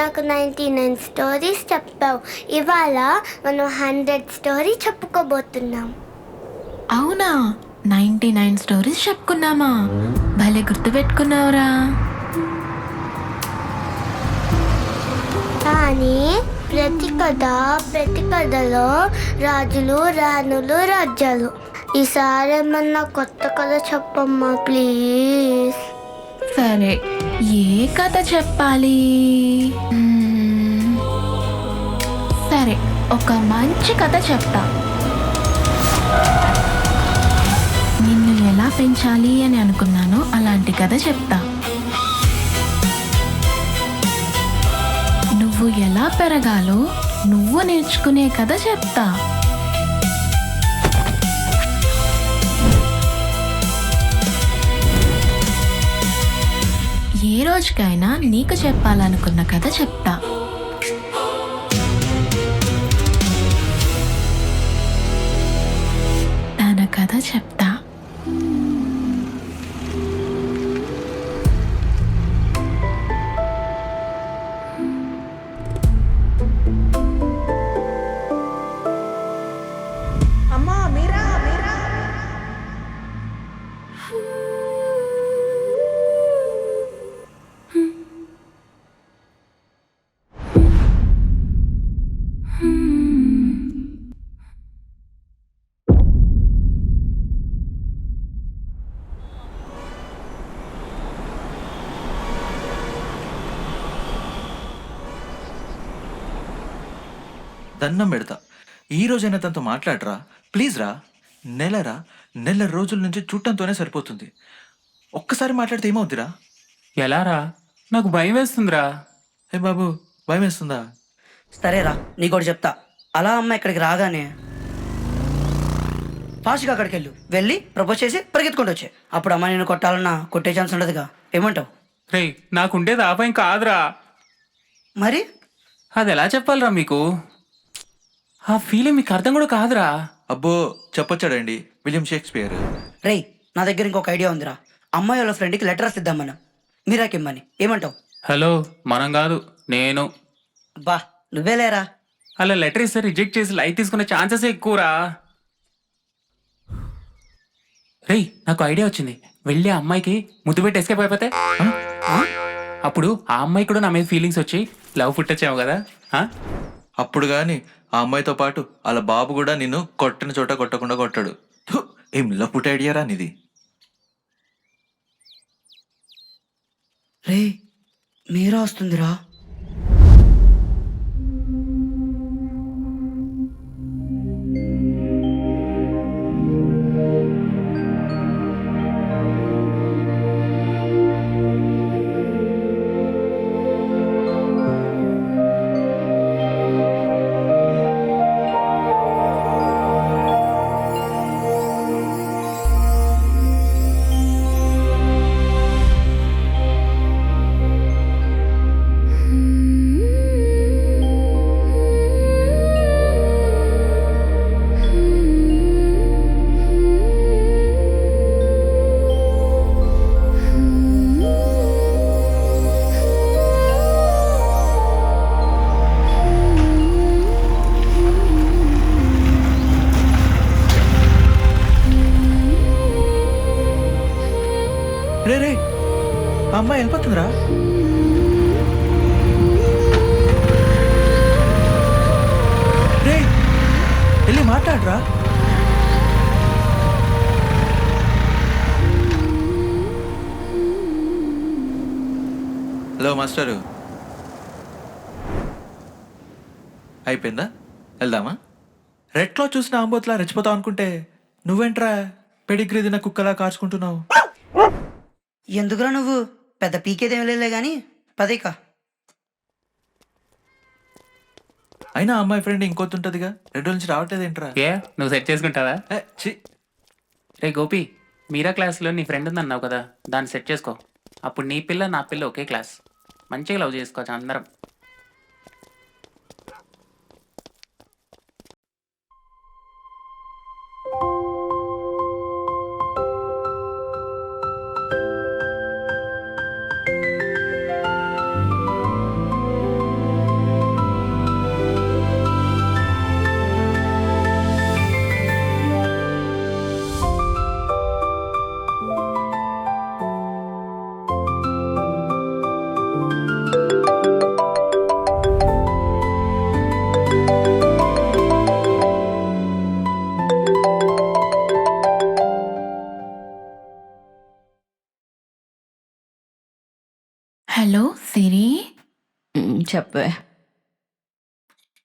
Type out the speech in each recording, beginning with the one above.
నాకు 99 స్టోరీస్ చెప్పావు. ఇవాళ మనం 100 స్టోరీ చెప్పుకోబోతున్నాం. అవునా, 99 స్టోరీస్ చెప్పుకున్నామా? భలే గుర్తుపెట్టుకున్నావురా. కానీ ప్రతి కథలో రాజులు, రాణులు, రాజ్యాలు. ఈసారి ఏమన్నా కొత్త కథ చెప్పమ్మా ప్లీజ్. సరే, ఏ కథ చెప్పాలి? సరే, ఒక మంచి కథ చెప్తా. నిన్ను ఎలా పెంచాలి అని అనుకున్నానో అలాంటి కథ చెప్తా. నువ్వు ఎలా పెరగాలో నువ్వు నేర్చుకునే కథ చెప్తా. ఏ రోజుకైనా నీకు చెప్పాలనుకున్న కథ చెప్తా. తన కథ చెప్తా. అమ్మా మీరా మీరా దండం పెడతా, ఈ రోజైనా తనతో మాట్లాడరా ప్లీజ్ రా. నెల రోజుల నుంచి చూడటంతోనే సరిపోతుంది. ఒక్కసారి మాట్లాడితే ఏమవుద్దిరా? ఎలారా? నాకు భయం వేస్తుందిరా. హే బాబు, భయం వేస్తుందా? సరేరా నీకోటి చెప్తా. అలా అమ్మ ఇక్కడికి రాగానే ఫాస్ట్గా అక్కడికి వెళ్ళి ప్రపోజ్ చేసి పరిగెత్తుకుంటూ వచ్చే. అప్పుడు అమ్మ నేను కొట్టాలన్నా కొట్టే ఛాన్స్ ఉండదుగా. ఏమంటావు? రేయ్, నాకుండేది ఆ భయం కాదురా. మరి అది ఎలా చెప్పాలిరా మీకు? ఆ ఫీలింగ్ మీకు అర్థం కూడా కాదురా. అబ్బో, చెప్పొచ్చాడండి విలియం షేక్స్పియర్. రేయ్, నా దగ్గర ఇంకొక ఐడియా ఉందిరా. అమ్మాయి వాళ్ళ ఫ్రెండ్కి లెటర్ రాసిద్దాం మనం, మీరాకిమ్మని. ఏమంటావు? హలో, మనం కాదు, నేను. బా నువ్వే లేరా. అలా లెటర్ ఇస్తే రిజెక్ట్ చేసి లైట్ తీసుకునే ఛాన్సెస్ ఎక్కువరా. రేయ్, నాకు ఐడియా వచ్చింది. వెళ్ళి ఆ అమ్మాయికి ముద్దు పెట్టి ఎస్కేప్ అయిపోతే అప్పుడు ఆ అమ్మాయి కూడా నా మీద ఫీలింగ్స్ వచ్చి లవ్ పుట్టొచ్చావు కదా. అప్పుడు గాని ఆ అమ్మాయితో పాటు వాళ్ళ బాబు కూడా నిన్ను కొట్టిన చోట కొట్టకుండా కొట్టాడు. థు, ఏం లపుట్ ఐడియారా నీది. రే మీరా వస్తుందిరా. రే, ఆ అమ్మాయి వెళ్ళిపోతుందిరా. రే, వెళ్ళి మాట్లాడరా. హలో మాస్టరు, అయిపోయిందా? వెళ్దామా? రెట్లో చూసిన ఆంబోతులా రెచ్చిపోతావు అనుకుంటే నువ్వేంట్రా పెడిగ్రీ తిన్న కుక్కలా కాచుకుంటున్నావు? ఎందుకురా నువ్వు? పెద్ద పీకేదేం లేలే గాని పదేకా. అయినా అమ్మాయి ఫ్రెండ్ ఇంకోతుంటదిగా, 2 రోజుల నుంచి రావట్లేదేంట్రా? ఏ, నువ్వు సెట్ చేసుకుంటావా? ఛీ, రే గోపి, మీరా క్లాస్లో నీ ఫ్రెండ్ ఉందన్నావు కదా, దాన్ని సెట్ చేసుకో. అప్పుడు నీ పిల్ల నా పిల్ల ఒకే క్లాస్, మంచిగా లవ్ చేసుకోవచ్చు అందరం. హలో సిరి, చెప్పే.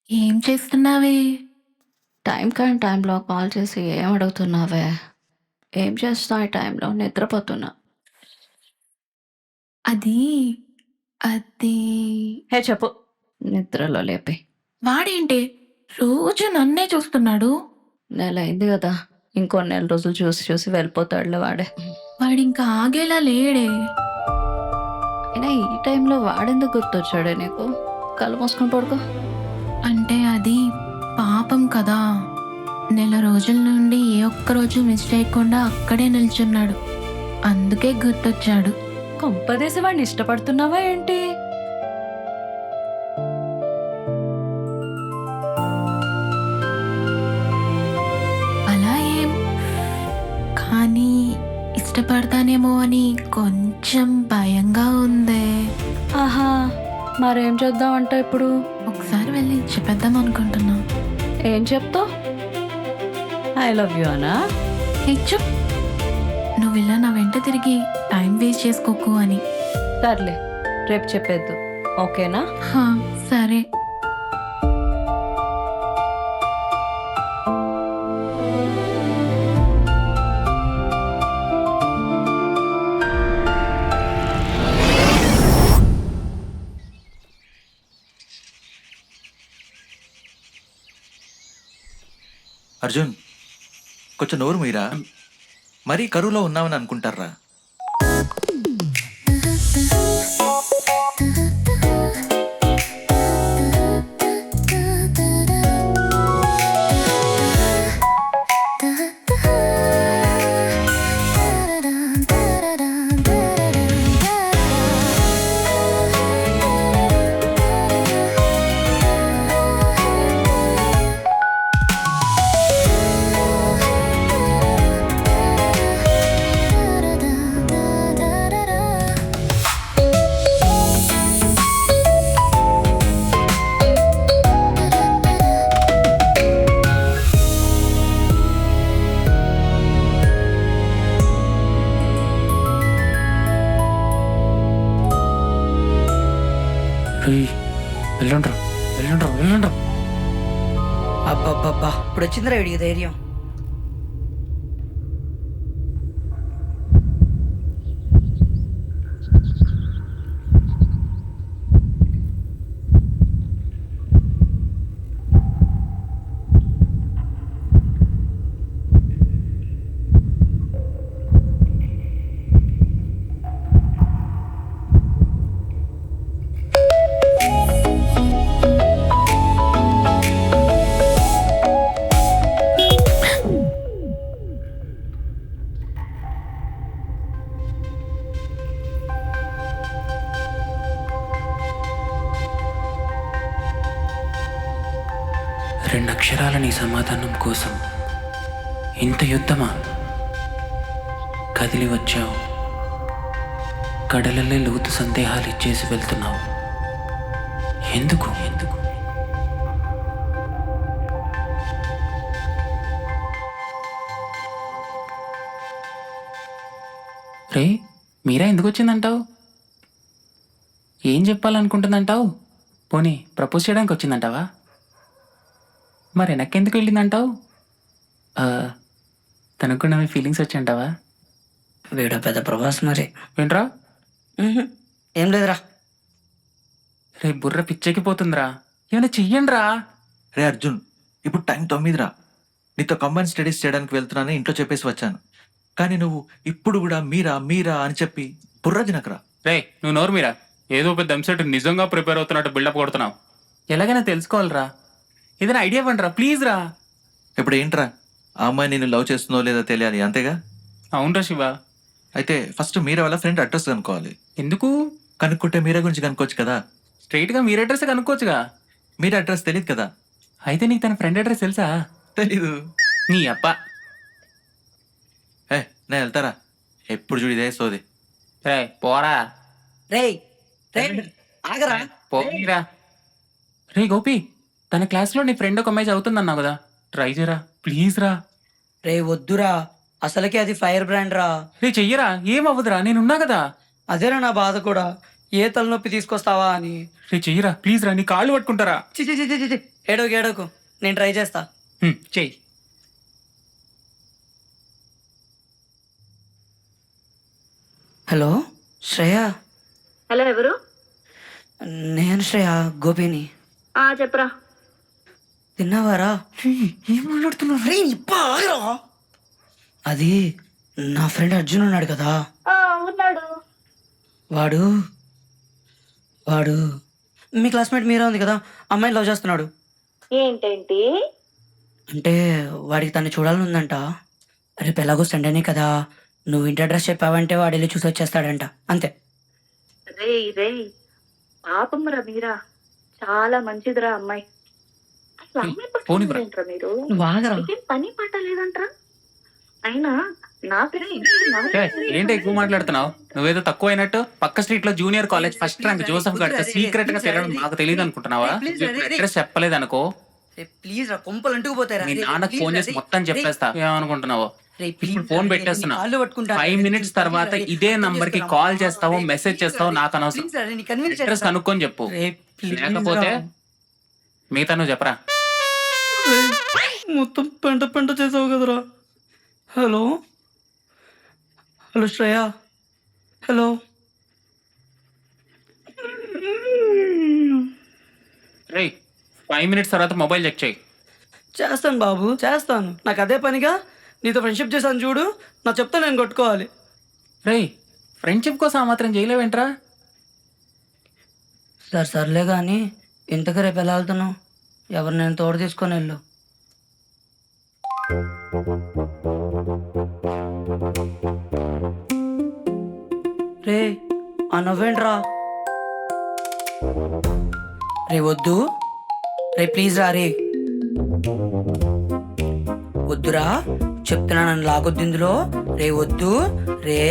ఏం చేస్తున్నావే? టైం కానీ టైంలో కాల్ చేసి ఏం అడుగుతున్నావే? ఏం చేస్తున్నా ఈ టైంలో? నిద్రపోతున్నా. అది అది హే చెప్పు. నిద్రలో లేపి. వాడేంటి రోజు నన్నే చూస్తున్నాడు? నెల అయింది కదా, ఇంకో నెల రోజులు చూసి చూసి వెళ్ళిపోతాడులే వాడే. వాడింకా ఆగేలా లేడే. అయినా ఈ టైంలో వాడెందుకు గుర్తొచ్చాడే నీకు? కళ్ళు మూసుకొని పడుకో. అంటే అది పాపం కదా, నెల రోజుల నుండి ఏ ఒక్క రోజు మిస్ చేయకుండా అక్కడే నిల్చున్నాడు, అందుకే గుర్తొచ్చాడు. కొంపదేసి వాడిని ఇష్టపడుతున్నావా ఏంటి? అలా ఏం, కానీ ఇష్టపడతానేమో అని కొంచెం భయంగా ఉందే. ఆహా, మరేం చేద్దామంటే ఇప్పుడు? ఒకసారి వెళ్ళి చెప్పేద్దాం అనుకుంటున్నా. ఏం చెప్తావు? ఐ లవ్ యూ అనా? చెప్, నువ్వు ఇలా నా వెంట తిరిగి టైం వేస్ట్ చేసుకోకు అని. సర్లే, రేపు చెప్పేద్దు, ఓకేనా? హా, సరే. అర్జున్, కొంచెం నోరు మీరా. మరీ కరువులో ఉన్నామని అనుకుంటారా? వెళ్ళండ్రా వెళ్ళండ్రా వెళ్ళండ్రా. అబ్బబ్బబ్బా, ఇప్పుడు వచ్చిందిరా వీడికి ధైర్యం. రెండు అక్షరాల నీ సమాధానం కోసం ఇంత యుద్ధమా? కదిలి వచ్చావు, కడలల్లే లోతు సందేహాలు ఇచ్చేసి వెళ్తున్నావు. ఎందుకు ఎందుకు? రే, మీరా ఎందుకు వచ్చిందంటావు? ఏం చెప్పాలనుకుంటుందంటావు? పోనీ ప్రపోజ్ చేయడానికి వచ్చిందంటావా? మరి వెనక్కి ఎందుకు వెళ్ళిందంటావు? తనకు కూడా మీ ఫీలింగ్స్ వచ్చాయంటావా? వీడో పెద్ద ప్రభాస్ మరి. ఏంట్రా? ఏం లేదురా. రే బుర్ర పిచ్చెక్కిపోతుందిరా, ఏమైనా చెయ్యండిరా. రే అర్జున్, ఇప్పుడు టైం 9రా. నీతో కంబైన్ స్టడీస్ చేయడానికి వెళ్తున్నానని ఇంట్లో చెప్పేసి వచ్చాను. కానీ నువ్వు ఇప్పుడు కూడా మీరా మీరా అని చెప్పి బుర్ర తినకరా. రే నువ్వు నోరు మీరా, ఏదో పెద్ద ఎంసెట్ నిజంగా ప్రిపేర్ అవుతున్నట్టు బిల్డప్ కొడుతున్నావు. ఎలాగైనా తెలుసుకోవాలిరా, ఏదైనా ఐడియా ఇవ్వండి రా ప్లీజ్ రా. ఇప్పుడు ఏంట్రా, ఆ అమ్మాయి నేను లవ్ చేస్తుందో లేదో తెలియాలి, అంతేగా? అవునరా శివ. అయితే ఫస్ట్ మీరా వాళ్ళ ఫ్రెండ్ అడ్రస్ కనుక్కోవాలి. ఎందుకు? కనుక్కుంటే మీరా గురించి కనుక్కోవచ్చు కదా. స్ట్రైట్గా మీరు అడ్రస్ కనుక్కోవచ్చుగా. మీరా అడ్రస్ తెలియదు కదా. అయితే నీకు తన ఫ్రెండ్ అడ్రస్ తెలుసా? తెలీదు. నీ అప్ప. నేను వెళ్తారా, ఎప్పుడు చూడు ఇదే సోది. రే పోరా. రేయ్ రే, ఆగరా. పోరా. రే గోపి, తన క్లాస్లో నీ ఫ్రెండ్ ఒక అమ్మాయి చదువుతుందన్నావు కదా, ట్రై చేయరా ప్లీజ్ రా. రే వద్దురా, అసలుకే అది ఫైర్ బ్రాండ్ రా. రే చెయ్యరా, ఏం అవ్వదురా, నేనున్నా కదా. అదేరా నా బాధ కూడా. ఏ తలనొప్పి తీసుకొస్తావా అని. రే చెయ్యరా ప్లీజ్ రా, నీ కాళ్ళు పట్టుకుంటారా. చి చి చి చి, చి. ఏడోకు ఏడోకు, నేను ట్రై చేస్తా. చెయ్యి. హలో శ్రేయ. హలో ఎవరు? నేను శ్రేయ, గోపిని. చెప్పరా. తిన్నావారా? ఏం మాట్లాడుతున్నావు? అది నా ఫ్రెండ్ అర్జున్ ఉన్నాడు కదా, ఉన్నాడు. వాడు వాడు మీ క్లాస్మేట్ మీరా ఉంది కదా, అమ్మాయిని లవ్ చేస్తున్నాడు. ఏంటేంటి? అంటే వాడికి తను చూడాలని ఉందంట. రేపు ఎలాగో సండేనే కదా, నువ్వు ఇంటి అడ్రస్ చెప్పావంటే వాడు వెళ్ళి చూసి వచ్చేస్తాడంట. అంతే. రే పాపం రా మీరా, చాలా మంచిదిరా అమ్మాయి. అసలు అమ్మాయి పోనీ పట్టుకుని బ్రా. ఏంట్రా మీరు? నువ్వు ఆగరా. మీకేం పని పాట లేదంట్రా. అయినా నా ఏంటి ఎక్కువ మాట్లాడుతున్నావు? నువ్వేదో తక్కువ అయినట్టు పక్క స్ట్రీట్ లో junior college first rank Joseph గారితో సీక్రెట్ గా తిరగడం మాకు తెలియదు అనుకుంటున్నావా? అడ్రస్ చెప్పలేదు అనుకో, ప్లీజ్ రా, కొంపలు అంటుకు పోతారా. మీ నాన్నకు ఫోన్ చేసి మొత్తం చెప్పేస్తా. ఏమనుకుంటున్నావు? ఇప్పుడు ఫోన్ పెట్టేస్తున్నా. 5 minutes తర్వాత ఇదే నంబర్ కి కాల్ చేస్తావో మెసేజ్ చేస్తావో నాకు అనవసరం. అడ్రస్ కనుక్కొని చెప్పు, లేకపోతే మిగతా నువ్వు చెప్పరా. మొత్తం పెంట పెంట చేసావు కదరా. Hello hello Shreya, hello. రే 5 minutes తర్వాత మొబైల్ చెక్ చేయి. చేస్తాను బాబు, చేస్తాను. నాకు అదే పనిగా నీతో ఫ్రెండ్షిప్ చేశాను చూడు, నా చెప్తా నేను కొట్టుకోవాలి. రే ఫ్రెండ్షిప్ కోసం ఆ మాత్రం చేయలేవేంట్రా? సర్లే కానీ ఇంతకు రేపు ఎలా వెళ్తున్నావు? ఎవరు నేను తోడు తీసుకొని వెళ్ళు. రే ఆ నవ్వేంట్రా. రే వద్దు రే, ప్లీజ్ రా. రే వద్దురా చెప్తున్నా, నన్ను లాగొద్దు ఇందులో. రే వద్దు రే,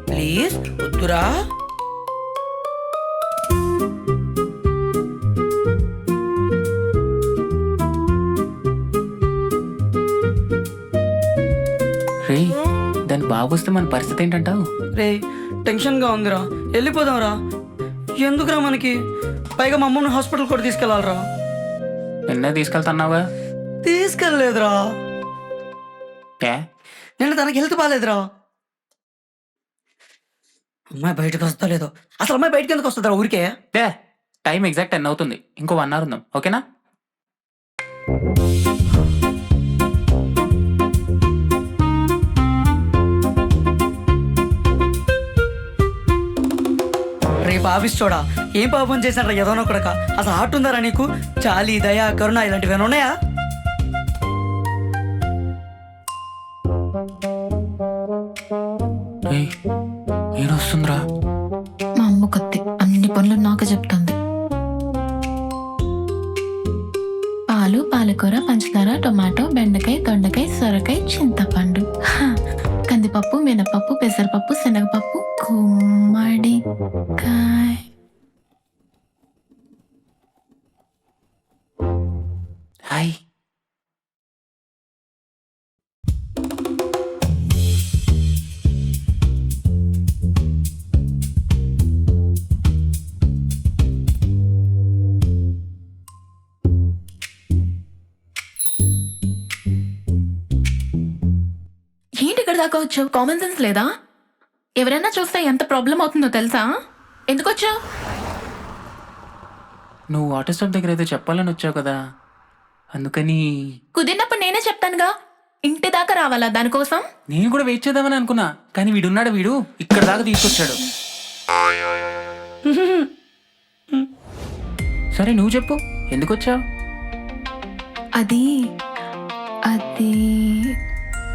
ప్లీజ్ వద్దురా. రే దాని బాబు వస్తే మన పరిస్థితి ఏంటంటావు? రే టెన్షన్గా ఉందిరా, వెళ్ళిపోదాంరా. ఎందుకురా మనకి, పైగా మా అమ్మని హాస్పిటల్ కూడా తీసుకెళ్ళాలరా. నిన్నే తీసుకెళ్తున్నావా? తీసుకెళ్ళలేదురా, ఏ నిన్న తనకి హెల్త్ బాగాలేదురా. అమ్మాయి బయటకు వస్తా లేదో. అసలు అమ్మాయి బయటకు ఎందుకు వస్తుందిరా ఊరికే? టైం ఎగ్జాక్ట్ 10 అవుతుంది, ఇంకో 1 hour ఉందాం, ఓకేనా? రే పాపిస్తోడా, ఏం పాపం చేశానరా ఏదోనో కొడక. అసలు హార్ట్ ఉందారా నీకు? చాలి, దయ, కరుణ ఇలాంటివి ఏమైనా ఉన్నాయా? రే ఏడొస్తుందిరా. మా అమ్మ కత్తి అన్ని పనులు నాకు చెప్తుంది. పాలు, పాలకూర, పంచదార, టొమాటో, బెండకాయ, దొండకాయ, సొరకాయ, చింతపండు, కందిపప్పు, మినపప్పు, పెసరపప్పు, శనగపప్పు, గుమ్మడికాయ. హాయ్. ఏంటి ఇక్కడ దాకా వచ్చావు? కామన్ సెన్స్ లేదా? ఎవరైనా చూస్తే ఎంత ప్రాబ్లం అవుతుందో తెలుసా? ఎందుకు వచ్చావు? నువ్వు ఆటో స్టాప్ దగ్గర ఏదో చెప్పాలని వచ్చావు కదా, అందుకని. కుదిరినప్పుడు నేనే చెప్తానుగా. ఇంటి దాకా రావాలా దానికోసం? నేను కూడా వెయిట్ చేద్దామని అనుకున్నా, కానీ వీడున్నాడు, వీడు ఇక్కడ దాకా తీసుకొచ్చాడు. సరే నువ్వు చెప్పు, ఎందుకు వచ్చావు? అది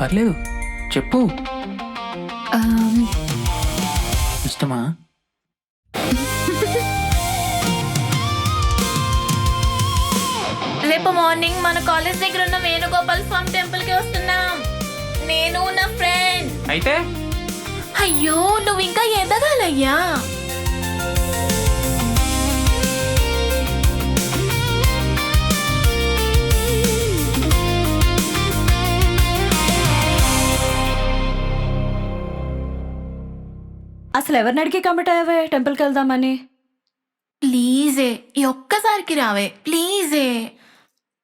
పర్లేదు చెప్పు. ఆమ్, ఇష్టమా? రేపు మార్నింగ్ మన కాలేజ్ దగ్గర ఉన్న వేణుగోపాల్ స్వామి టెంపుల్ కి వస్తున్నాం, నేను నా ఫ్రెండ్. అయితే అయ్యో నువ్వు ఇంకా ఎదగాలయ్యా. అసలు ఎవరిని అడిగి కమిట్ అయ్యావే టెంపుల్కి వెళ్దామని? ప్లీజే ఈ ఒక్కసారికి రావే ప్లీజే.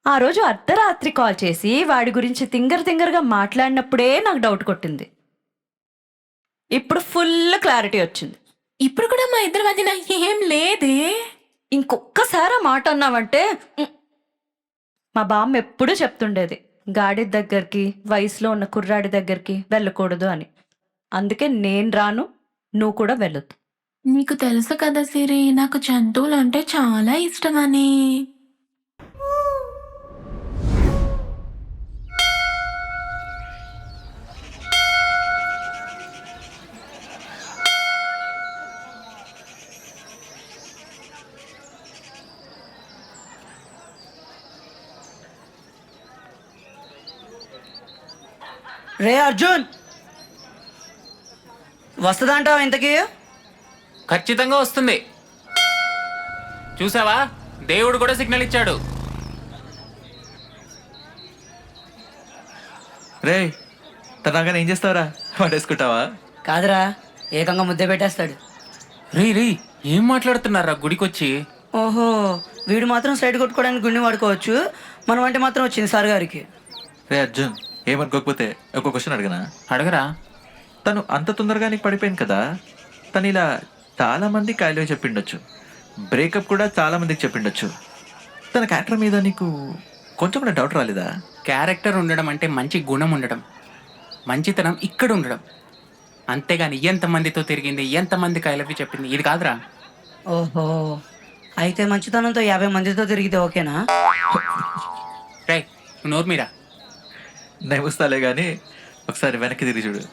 ఆ రోజు అర్ధరాత్రి కాల్ చేసి వాడి గురించి తింగరగా మాట్లాడినప్పుడే నాకు డౌట్ కొట్టింది. ఇప్పుడు ఫుల్ క్లారిటీ వచ్చింది. ఇప్పుడు కూడా మా ఇద్దరి మధ్యన ఏం లేదే. ఇంకొక్కసారి ఆ మాట అన్నావంటే మా బామ్మ ఎప్పుడూ చెప్తుండేది, గాడి దగ్గరికి, వయసులో ఉన్న కుర్రాడి దగ్గరికి వెళ్ళకూడదు అని. అందుకే నేను రాను, నువ్వు కూడా వెళ్ళొద్దు. నీకు తెలుసు కదా సిరి, నాకు జంతువులు అంటే చాలా ఇష్టమని. రే అర్జున్, వస్తుందంటావా ఇంతకీ? ఖచ్చితంగా వస్తుంది. చూసావా, దేవుడు కూడా సిగ్నల్ ఇచ్చాడు. రే తనగానే ఏం చేస్తావురా, పడేసుకుంటావా? కాదురా, ఏకంగా ముద్ద పెట్టేస్తాడు. రీ ఏం మాట్లాడుతున్నారా గుడికొచ్చి? ఓహో, వీడు మాత్రం సైడ్ కొట్టుకోవడానికి గుండె వాడుకోవచ్చు, మనం అంటే మాత్రం వచ్చింది సార్ గారికి. రే అర్జున్, ఏమనుకోకపోతే ఒక క్వశ్చన్ అడగనా? అడగరా. తను అంత తొందరగా నీకు పడిపోయింది కదా, తను ఇలా చాలా మంది కాయలు చెప్పిండొచ్చు, బ్రేకప్ కూడా చాలా మందికి చెప్పిండొచ్చు. తన క్యారెక్టర్ మీద నీకు కొంచెం కూడా డౌట్ రాలేదా? క్యారెక్టర్ ఉండడం అంటే మంచి గుణం ఉండడం, మంచితనం ఇక్కడ ఉండడం, అంతేగాని ఎంతమందితో తిరిగింది, ఎంతమంది కైలవి చెప్పింది ఇది కాదురా. ఓహో, అయితే మంచితనంతో 50 మందితో తిరిగితే ఓకేనా? రే నోరు మీరా. నవ్వుస్తాలే కానీ ఒకసారి వెనక్కి తిరిగి చూడు.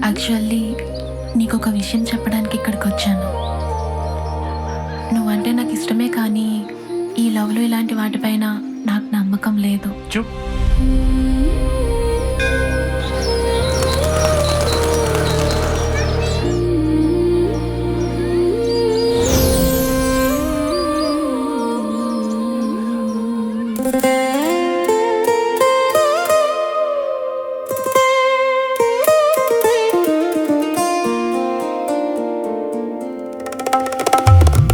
యాక్చువల్లీ నీకు ఒక విషయం చెప్పడానికి ఇక్కడికి వచ్చాను. నువ్వంటే నాకు ఇష్టమే, కానీ ఈ లవ్లో ఇలాంటి వాటిపైన నాకు నమ్మకం లేదు. చూప్.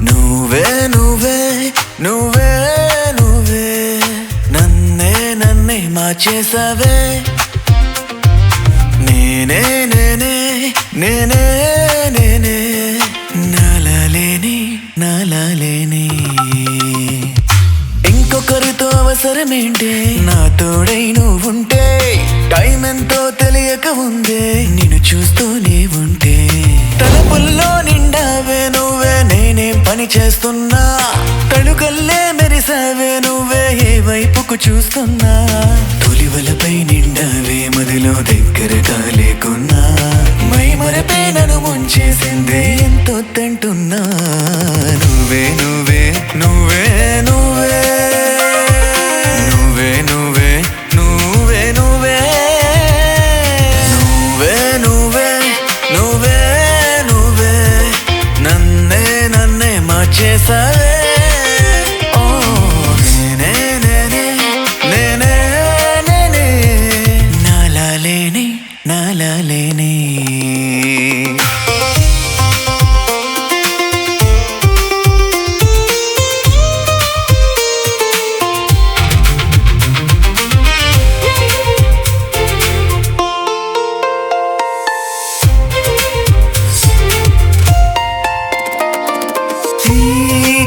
నువ్వే నువ్వే నువ్వే నువ్వే నన్నే మార్చేసావే. నేనే నేనే నేనే నేనే నాలాలేని ఇంకొకరితో అవసరమేంటి, నా తోడై నువ్వుంటే టైం ఎంతో తెలియక ఉందే, నిన్ను చూస్తూనే ఉంటే. తలుపుల్లో నిండావే నువ్వే, నేనేం పని చేస్తున్నా, తడుకల్లే మెరిసావే నువ్వే, ఏ వైపుకు చూస్తున్నా. తొలివలపై నిండావే, మదిలో దగ్గరగా లేకున్నా, మై మరపే నన్ను ముంచేసిందే ఎంతో తంటున్నా. నువ్వే నువ్వే నువ్వే నువ్వే నువ్వే నువ్వే నువ్వే నువ్వే నువ్వే నువ్వే నువ్వే నన్నే మార్చేసావే. ఓ నేనే నేనే నేనే నేనే నాలాలేని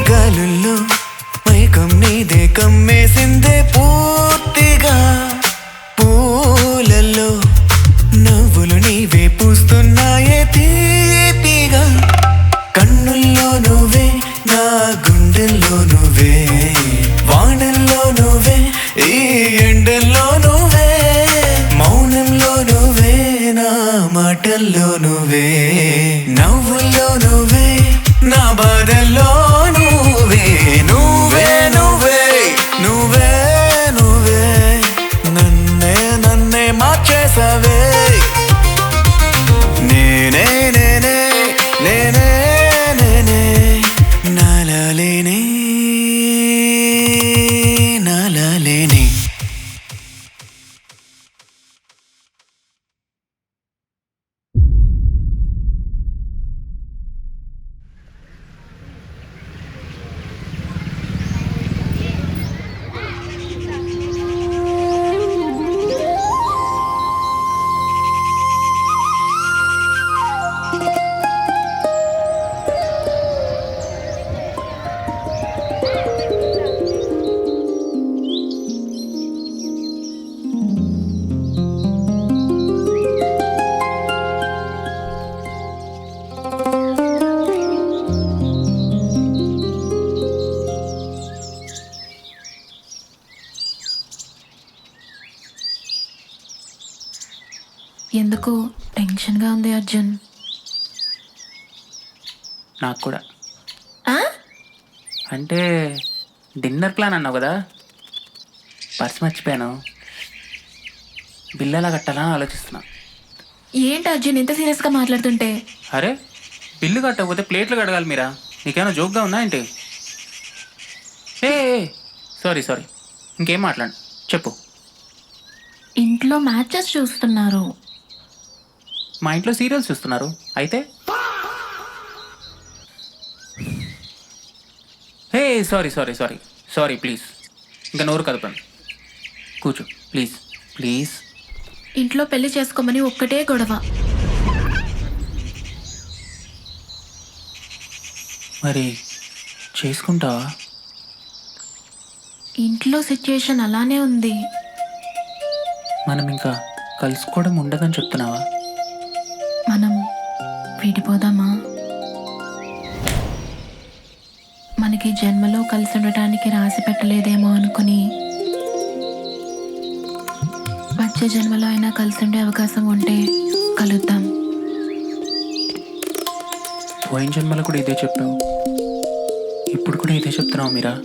గాలుల్లో మైకం నీదే కమ్మేసిందే పూర్తిగా, పూలల్లో నవ్వులు నీవే పూస్తున్నాయే తీపిగా. కన్నుల్లో నువ్వే, నా గుండెల్లో నువ్వే, వానల్లో నువ్వే, ఈ ఎండల్లో నువ్వే, మౌనంలో నువ్వే, నా మాటల్లో నువ్వే, నవ్వుల్లో నువ్వే, నా బాధల్లో నువ్వే. నువ్వే నువ్వే నువ్వే నువ్వే నన్నే మార్చేసావే. నేనే నేనే నేనే నేనే నాలాలేని ఎందుకో టెన్షన్గా ఉంది అర్జున్. నాకు కూడా. ఆ? అంటే డిన్నర్ ప్లాన్ అన్నావు కదా, పర్స్ మర్చిపోయాను. బిల్లు ఎలా కట్టాలని ఆలోచిస్తున్నా. ఏంటి అర్జున్ ఇంత సీరియస్గా మాట్లాడుతుంటే? అరే బిల్లు కట్టకపోతే ప్లేట్లు కడగాలి మీరా? నీకేమైనా జోక్గా ఉందా ఏంటి? ఏ సారీ ఇంకేం మాట్లాడు, చెప్పు. ఇంట్లో మ్యాచెస్ చూస్తున్నారు. మా ఇంట్లో సీరియల్స్ చూస్తున్నారు అయితే. హే సారీ ప్లీజ్, ఇంకా నోరు కదపండి, కూర్చో ప్లీజ్. ఇంట్లో పెళ్లి చేసుకోమని ఒక్కటే గొడవ. మరి చేసుకుంటావా? ఇంట్లో సిచ్యుయేషన్ అలానే ఉంది. మనం ఇంకా కలుసుకోవడం ఉండదని చెప్తున్నావా? మనం విడిపోదామా? మనకి జన్మలో కలిసి ఉండటానికి రాసి పెట్టలేదేమో అనుకుని వచ్చే జన్మలో అయినా కలిసి ఉండే అవకాశం ఉంటే కలుద్దాం. పోయిన జన్మలో కూడా ఇదే చెప్పావు, ఇప్పుడు కూడా ఇదే చెప్తున్నావు మీరా?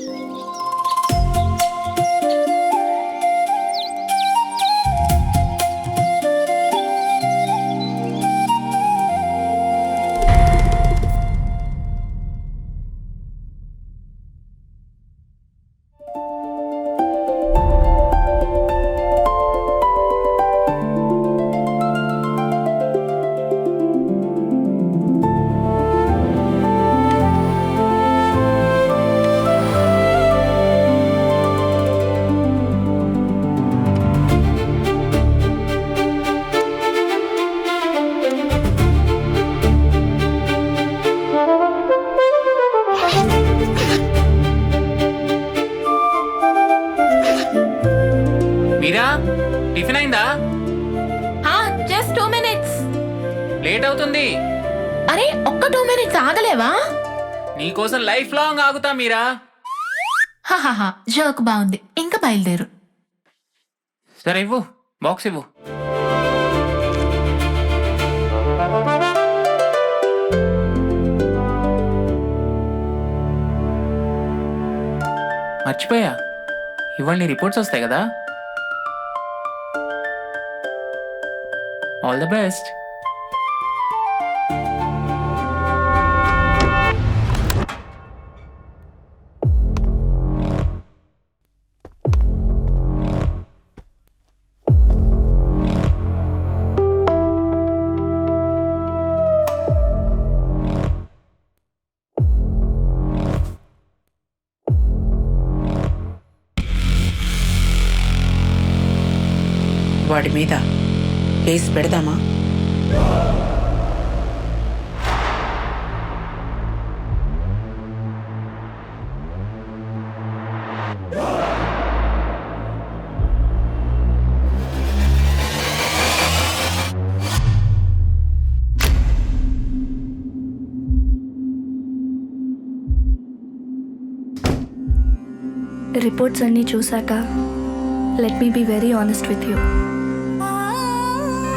మీరా టిఫిన్ అయిందా? Just 2 minutes. లేట్ అవుతుంది. అరే ఒక్క 2 minutes ఆగలేవా? నీకోసం లైఫ్ లాంగ్ ఆగుతా మీరా. హాహాహా జోక్ బాగుంది, ఇంకా బయలుదేరు. సరే ఇవ్వు, బాక్స్ ఇవ్వు. మర్చిపోయా, ఇవాళ నీ రిపోర్ట్స్ వస్తాయి కదా. All the best. వాడి మీద కేసు పెడదామా? రిపోర్ట్స్ అన్నీ చూశాక let me be very honest with you.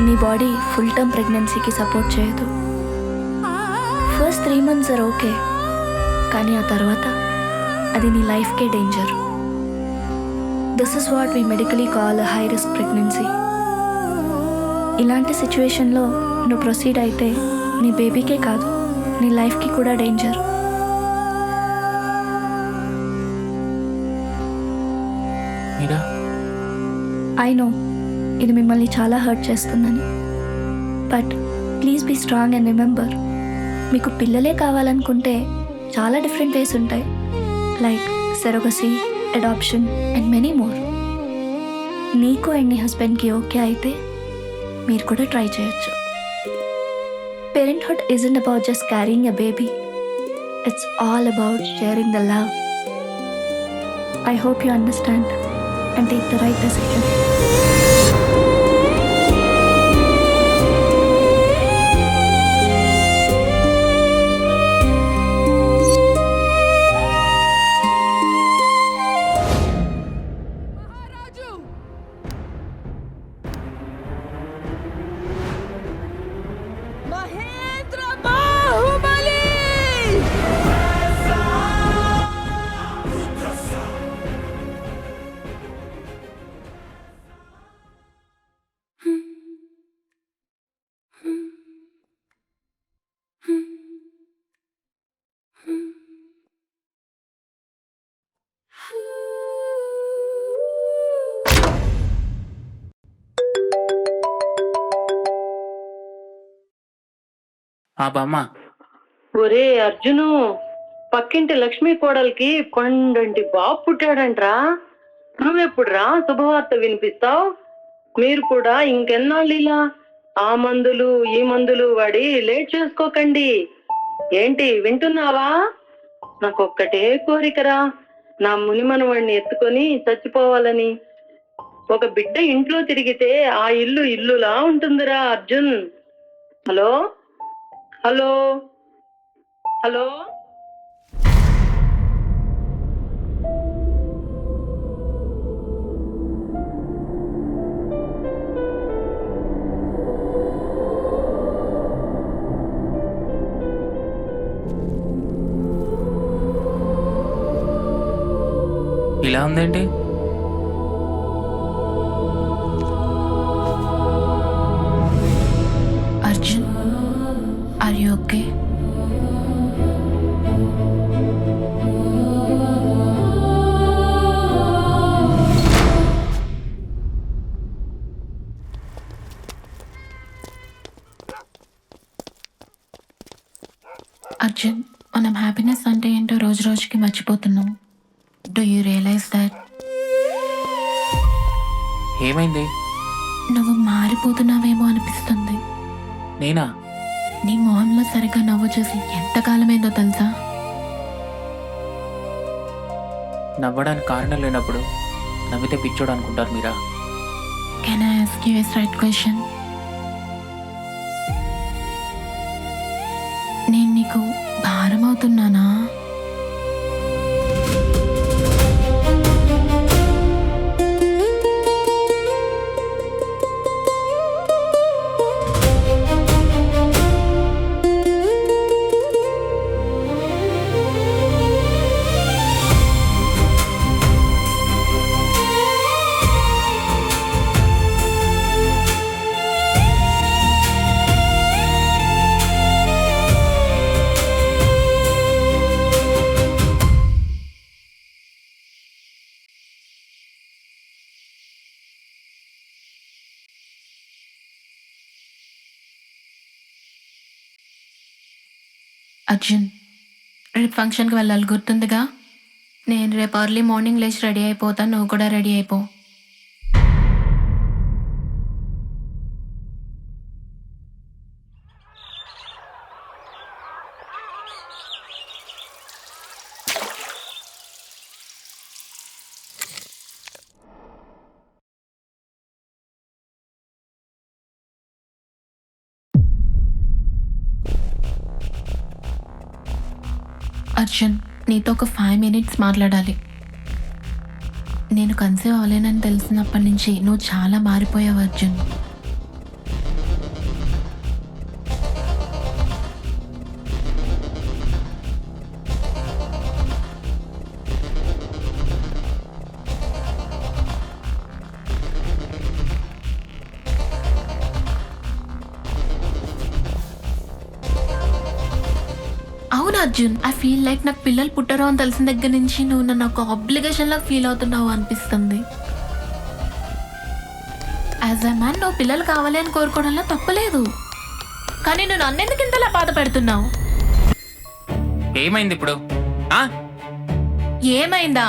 నీ బాడీ ఫుల్ టర్మ్ ప్రెగ్నెన్సీకి సపోర్ట్ చేయదు. ఫస్ట్ 3 months ఆర్ ఓకే, కానీ ఆ తర్వాత అది నీ లైఫ్కే danger. This is what we medically call high risk pregnancy. ఇలాంటి సిచ్యువేషన్లో నువ్వు ప్రొసీడ్ అయితే నీ బేబీకే కాదు, నీ లైఫ్కి కూడా డేంజర్. మీరా ఐ నో ఇది మిమ్మల్ని చాలా హర్ట్ చేస్తుందని, but please be strong and remember, మీకు పిల్లలే కావాలనుకుంటే చాలా డిఫరెంట్ వేస్ ఉంటాయి, like surrogacy, adoption and many more. నీకు అండ్ నీ హస్బెండ్కి ఓకే అయితే మీరు కూడా ట్రై చేయొచ్చు. Parenthood isn't about just carrying a baby. It's all about sharing the love. I hope you understand and take the right decision. ఆ బామ్మ, ఒరే అర్జును, పక్కింటి లక్ష్మీ కోడలికి కొండంటి బాబు పుట్టాడంట్రా. నువ్వెప్పుడురా శుభవార్త వినిపిస్తావు? మీరు కూడా ఇంకెన్నాళ్ళు ఇలా ఆ మందులు ఈ మందులు వాడి లేట్ చేసుకోకండి. ఏంటి వింటున్నావా? నాకొక్కటే కోరికరా, నా మునిమనవాడిని ఎత్తుకొని చచ్చిపోవాలని. ఒక బిడ్డ ఇంట్లో తిరిగితే ఆ ఇల్లు ఇల్లులా ఉంటుందిరా అర్జున్. Hello hello hello. ఇలా ఉందేంటి? Arjun, are you okay? Arjun, మనం హ్యాపీనెస్ అంటే ఏంటో రోజు రోజుకి మర్చిపోతున్నాం. Do you realize that? ఏమైంది? నువ్వు మారిపోతున్నావేమో అనిపిస్తుంది. నేనా? నీ మొహంలో సరిగ్గా నవ్వు చూసి ఎంతకాలమైందో తెలుసా? నవ్వడానికి కారణం లేనప్పుడు నవ్వితే పిచ్చోడు అనుకుంటారు Meera? Can I ask you a straight question? నేను నీకు భారం అవుతున్నానా? అర్జున్, రేపు ఫంక్షన్కి వెళ్ళాలి, గుర్తుందిగా? నేను రేపు ఎర్లీ మార్నింగ్ లేచి రెడీ అయిపోతాను, నువ్వు కూడా రెడీ అయిపో. అర్జున్, నీతో ఒక 5 minutes మాట్లాడాలి. నేను కన్సీవ్ అవ్వలేనని తెలిసినప్పటి నుంచి నువ్వు చాలా మారిపోయావు అర్జున్. అవును అర్జున్, ఐ ఫీల్ లైక్ నాకు పిల్లలు పుట్టరు అని తెలిసిన దగ్గర నుంచి నువ్వు నన్ను ఒక ఆబ్లిగేషన్ లాగా ఫీల్ అవుతున్నావు అనిపిస్తుంది. యాజ్ అ మ్యాన్ నువ్వు పిల్లలు కావాలి అని కోరుకోవడంలో తప్పలేదు, కానీ నువ్వు నన్నెందుకు ఇంతలా బాధ పెడుతున్నావు? ఏమైంది ఇప్పుడు? ఏమైందా?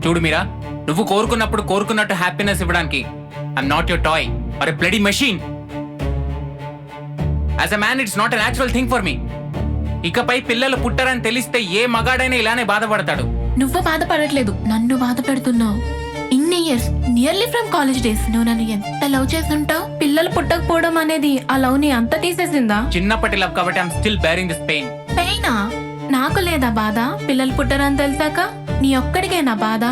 చూడు మీరా, నువ్వు కోరుకున్నప్పుడు కోరుకున్నట్టు హ్యాపీనెస్ ఇవ్వడానికి I'm not your toy or a bloody machine. As a man it's not a natural thing for me. ఇకపై పిల్లలు పుట్టరని తెలిస్తే ఏ మగాడైనా ఇలానే బాధపడతాడు. నువ్వు బాధపడట్లేదు, నన్ను బాధ పెడుతున్నావు. ఇన్ని years, nearly from college days, నువ్వు నన్ను ఎంత లవ్ చేస్తుంటావు. పిల్లలు పుట్టకపోవడం అనేది ఆ లవ్ ని అంత తీసేసిందా? చిన్నప్పటి లవ్ కాబట్టి I'm still bearing this pain. పెయినా? నాకు లేదా బాధ? పిల్లలు పుట్టరని తెలిసాక నీ ఒక్కడికేనా బాధ?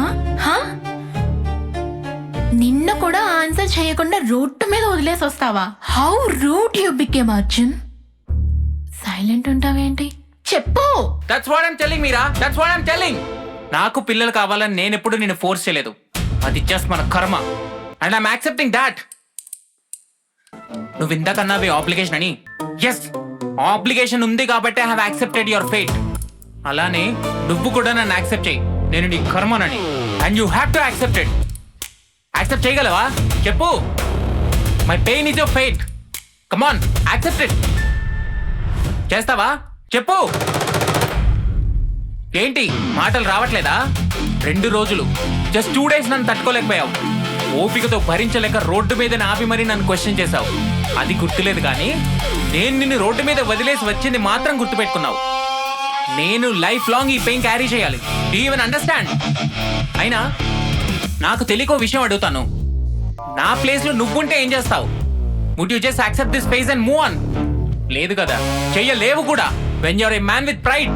నిన్ను కూడా ఆన్సర్ చేయకుండా రోడ్డు మీద వదిలేసి వస్తావా? How rude you became Arjun. Silent ఉంటావేంటి? చెప్పు. That's what I'm telling Meera, that's what I'm telling. నాకు పిల్లలు కావాలని నేను ఎప్పుడు నిన్ను ఫోర్స్ చేయలేదు. అది జస్ట్ మన కర్మ అండ్ ఐఎమ్ యాక్సెప్టింగ్ దాట్. నువ్వు ఇంతకన్నావే ఆబ్లిగేషన్ అని. ఎస్, ఆబ్లిగేషన్ ఉంది కాబట్టి I have accepted your fate. అలానే నువ్వు కూడా నన్ను యాక్సెప్ట్ చేయి, నేను నీ కర్మనని. And you have to accept it. Accept చేయగలవా చెప్పు? My pain is your fate. Come on, accept it. చేస్తావా చెప్పు. ఏంటి మాటలు రావట్లేదా? 2 రోజులు, జస్ట్ 2 days నన్ను తట్టుకోలేకపోయావు. ఓపికతో భరించలేక రోడ్డు మీద ఆపి మరీ నన్ను క్వశ్చన్ చేశావు. అది గుర్తులేదు కానీ నేను నిన్ను రోడ్డు మీద వదిలేసి వచ్చింది మాత్రం గుర్తుపెట్టుకున్నావు. నేను లైఫ్ లాంగ్ ఈ పెయిన్ క్యారీ చేయాలి. Do you even understand? అయినా నాకు తెలియకో విషయం అడుగుతాను. నా ప్లేస్ లో నువ్వుంటే ఏం చేస్తావు? Would you just accept this phase and move on? లేదు కదా, చెయ్యలేవు కూడా. When you're a man with pride,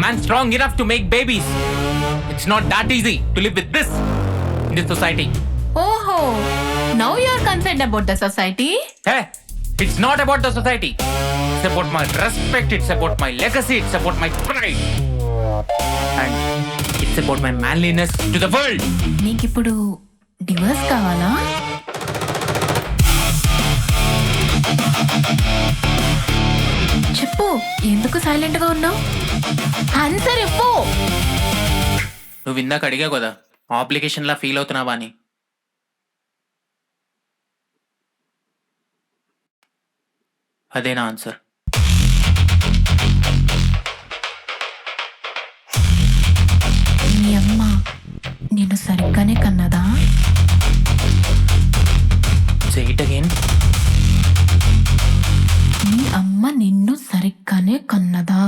man strong enough to make babies, it's not that easy to live with this in this society. ఓహో, now you are concerned about the society. Hey, it's not about the society. It's about my respect, it's about my legacy, it's about my pride. And it's about my manliness to the world. నీకిప్పుడు divorce కావాలా? చెప్పు, ఎందుకు silent గా ఉన్నావు? Answer ఇవ్వు. నువ్వు ఇందాక అడిగావు కదా అప్లికేషన్ లా ఫీల్ అవుతున్నావా అని. అదే నా ఆన్సర్. మీ అమ్మ నిన్ను సరిగ్గానే కన్నదా? Say it again. మీ అమ్మ నిన్ను సరిగ్గానే కన్నదా?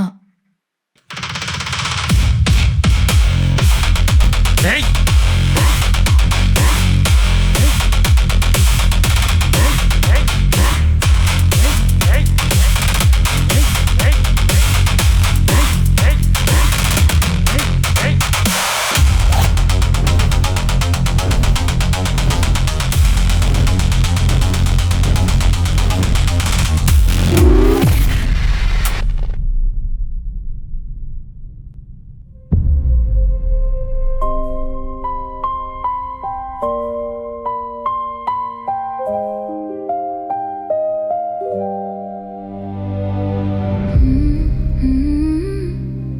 Hey!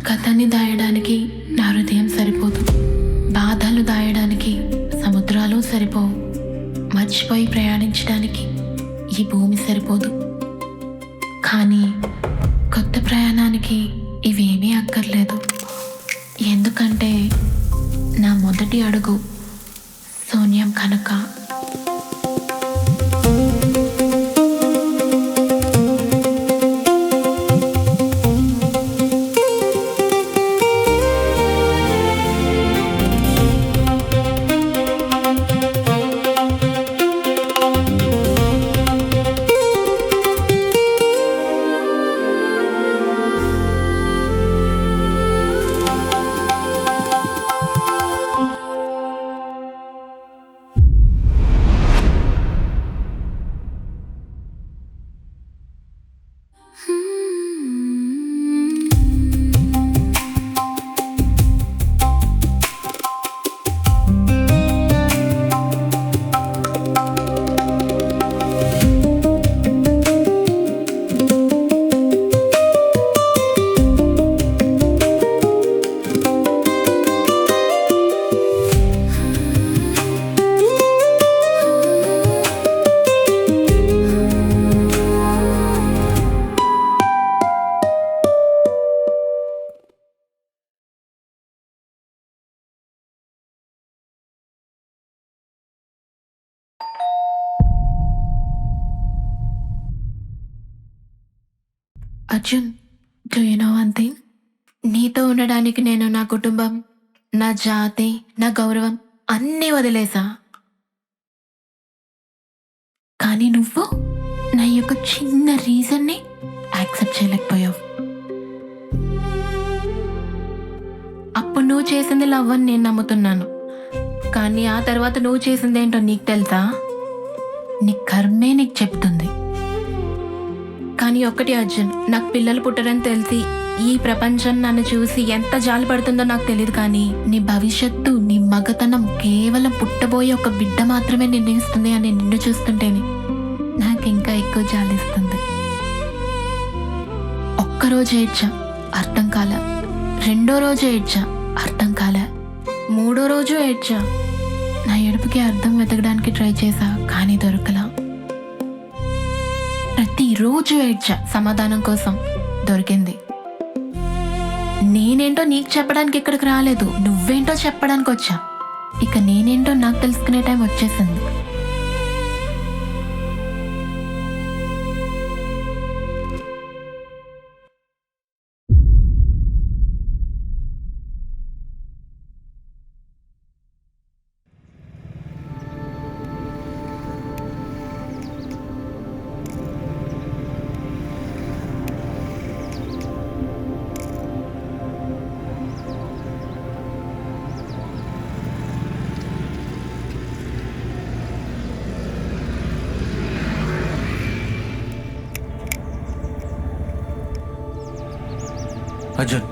కథని దాయడానికి నా హృదయం సరిపోదు, బాధలు దాయడానికి సముద్రాలు సరిపోవు, మర్చిపోయి ప్రయాణించడానికి ఈ భూమి సరిపోదు. కానీ కొత్త ప్రయాణానికి ఇవేమీ అక్కర్లేదు. ఎందుకంటే నా మొదటి అడుగు శూన్యం కనుక. Arjun, do you know one thing? నీతో ఉండడానికి నేను నా కుటుంబం, నా జాతి, నా గౌరవం అన్నీ వదిలేసా. కానీ నువ్వు నా యొక్క చిన్న రీజన్ని యాక్సెప్ట్ చేయలేకపోయావు. అప్పుడు నువ్వు చేసింది లవ్ అని నేను నమ్ముతున్నాను, కానీ ఆ తర్వాత నువ్వు చేసింది ఏంటో నీకు తెలుసా? నీ కర్మే నీకు చెప్తుంది. కానీ ఒక్కటి అర్జున్, నాకు పిల్లలు పుట్టరని తెలిసి ఈ ప్రపంచం నన్ను చూసి ఎంత జాలి పడుతుందో నాకు తెలియదు, కానీ నీ భవిష్యత్తు, నీ మగతనం కేవలం పుట్టబోయే ఒక బిడ్డ మాత్రమే నిర్ణయిస్తుంది అని నిన్ను చూస్తుంటేనే నాకు ఇంకా ఎక్కువ జాలిస్తుంది. ఒక్కరోజు ఏడ్చా, అర్థం కాలే. 2వ రోజు ఏడ్చా, అర్థం కాలే. 3వ రోజు ఏడ్చా. నా ఏడుపుకి అర్థం వెతకడానికి ట్రై చేశా, కానీ దొరకలా. ప్రతిరోజు ఏడ్చా సమాధానం కోసం. దొరికింది. నేనేంటో నీకు చెప్పడానికి ఇక్కడికి రాలేదు, నువ్వేంటో చెప్పడానికి వచ్చా. ఇక నేనేంటో నాకు తెలుసుకునే టైం వచ్చేసింది. అర్జున్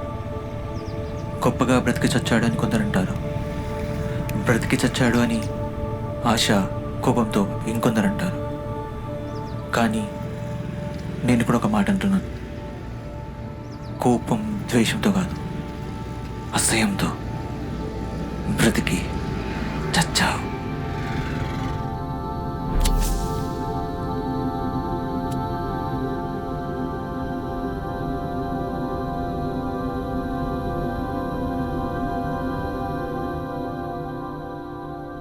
గొప్పగా బ్రతికి చచ్చాడు అని కొందరంటారు. బ్రతికి చచ్చాడు అని ఆశ, కోపంతో ఇంకొందరంటారు. కానీ నేను ఇప్పుడు ఒక మాట అంటున్నాను. కోపం, ద్వేషంతో కాదు, అసహ్యంతో బ్రతికి చచ్చావు.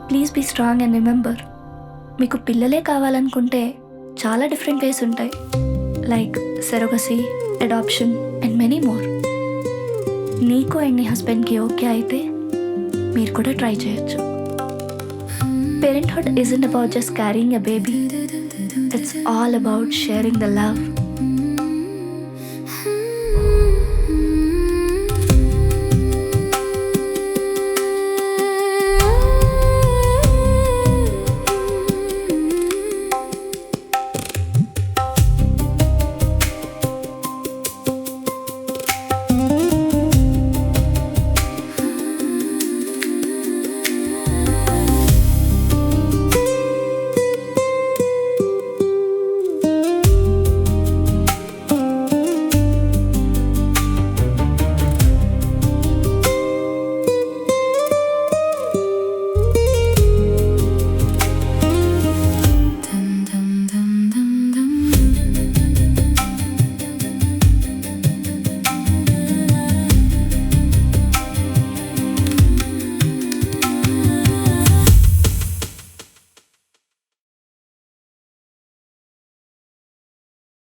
Please be strong and remember, మీకు పిల్లలే కావాలనుకుంటే చాలా డిఫరెంట్ వేస్ ఉంటాయి. Like surrogacy, adoption and many more. నీకు అండ్ నీ హస్బెండ్కి ఓకే అయితే మీరు కూడా ట్రై చేయొచ్చు. Parenthood isn't about just carrying a baby. It's all about sharing the love,